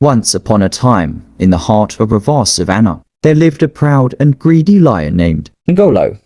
Once upon a time, in the heart of a vast savanna, there lived a proud and greedy lion named Ngolo.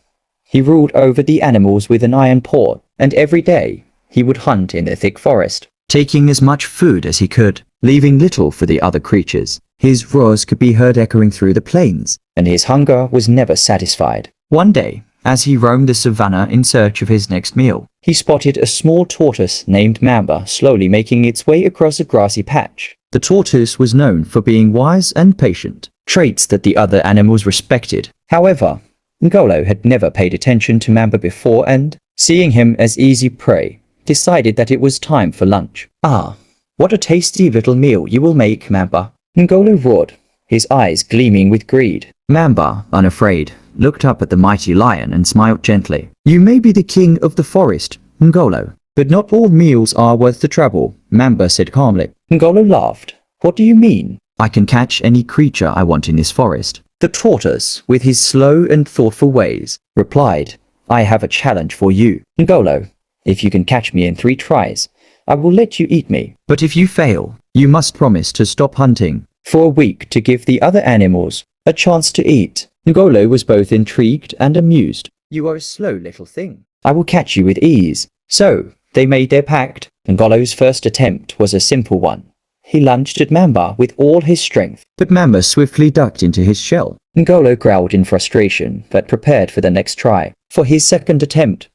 He ruled over the animals with an iron paw, and every day he would hunt in the thick forest, taking as much food as he could, leaving little for the other creatures. His roars could be heard echoing through the plains, and his hunger was never satisfied. One day, as he roamed the savannah in search of his next meal, he spotted a small tortoise named Mamba slowly making its way across a grassy patch. The tortoise was known for being wise and patient, traits that the other animals respected. However, Ngolo had never paid attention to Mamba before and, seeing him as easy prey, decided that it was time for lunch. "Ah, what a tasty little meal you will make, Mamba," Ngolo roared, his eyes gleaming with greed. Mamba, unafraid, looked up at the mighty lion and smiled gently. "You may be the king of the forest, Ngolo, but not all meals are worth the trouble," Mamba said calmly. Ngolo laughed. "What do you mean?" "I can catch any creature I want in this forest." The tortoise, with his slow and thoughtful ways, replied, "I have a challenge for you, Ngolo. If you can catch me in 3 tries, I will let you eat me. But if you fail, you must promise to stop hunting for a week to give the other animals a chance to eat." Ngolo was both intrigued and amused. "You are a slow little thing. I will catch you with ease." So, they made their pact. Ngolo's first attempt was a simple one. He lunged at Mamba with all his strength, but Mamba swiftly ducked into his shell. Ngolo growled in frustration, but prepared for the next try. For his second attempt,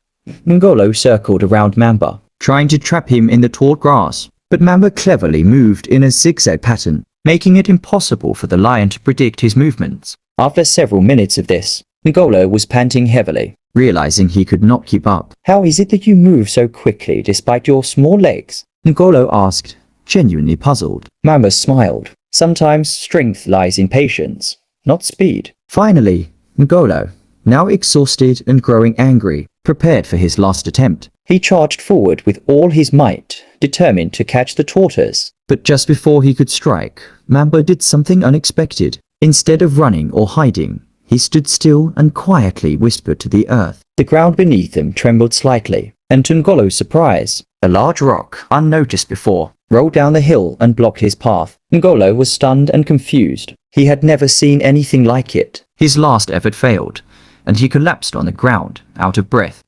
Ngolo circled around Mamba, trying to trap him in the tall grass, but Mamba cleverly moved in a zigzag pattern, making it impossible for the lion to predict his movements. After several minutes of this, Ngolo was panting heavily, realizing he could not keep up. "How is it that you move so quickly despite your small legs?" Ngolo asked, genuinely puzzled. Mamba smiled. "Sometimes strength lies in patience, not speed." Finally, Ngolo, now exhausted and growing angry, prepared for his last attempt. He charged forward with all his might, determined to catch the tortoise. But just before he could strike, Mamba did something unexpected. Instead of running or hiding, he stood still and quietly whispered to the earth. The ground beneath him trembled slightly, and to Ngolo's surprise, a large rock, unnoticed before, rolled down the hill and blocked his path. Ngolo was stunned and confused. He had never seen anything like it. His last effort failed, and he collapsed on the ground, out of breath.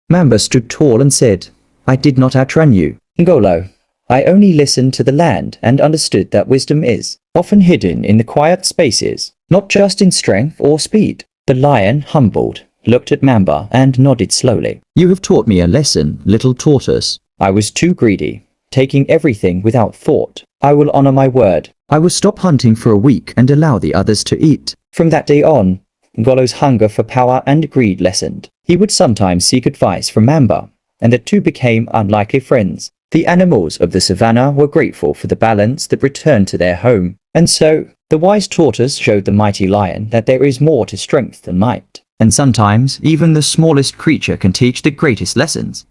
Mamba stood tall and said, "I did not outrun you, Ngolo. I only listened to the land and understood that wisdom is often hidden in the quiet spaces, not just in strength or speed." The lion, humbled, looked at Mamba and nodded slowly. "You have taught me a lesson, little tortoise. I was too greedy, taking everything without thought. I will honor my word. I will stop hunting for a week and allow the others to eat." From that day on, Ngolo's hunger for power and greed lessened. He would sometimes seek advice from Mamba, and the two became unlikely friends. The animals of the savannah were grateful for the balance that returned to their home. And so, the wise tortoise showed the mighty lion that there is more to strength than might. And sometimes, even the smallest creature can teach the greatest lessons.